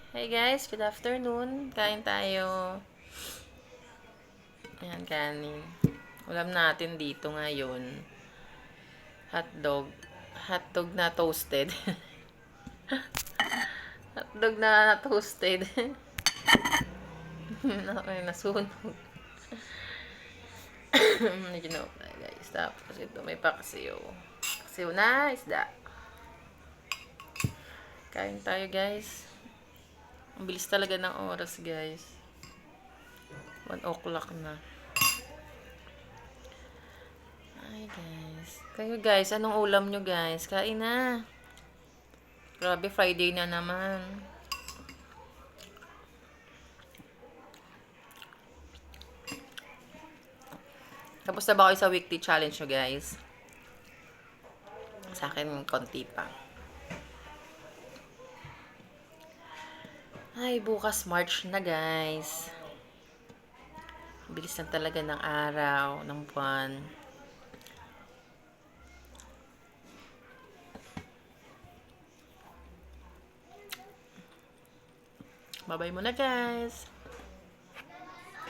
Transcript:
Hey guys, good afternoon. Kain tayo. Ayan, kanin. Ulam natin dito ngayon. Hotdog. Hotdog na toasted. Hotdog na toasted. Okay, nasunog. Medyo na guys. Tapos ito, may paksiw. Paksiw na isda. Kain tayo guys. Ang bilis talaga ng oras guys. 1 o'clock na. Ay guys. Kayo guys, anong ulam nyo guys? Kain na. Grabe, Friday na naman. Tapos na ba kayo sa weekly challenge nyo guys? Sa akin, konti pa. Ay, bukas March na guys. Bilis lang talaga ng araw, ng buwan. Bye-bye muna guys.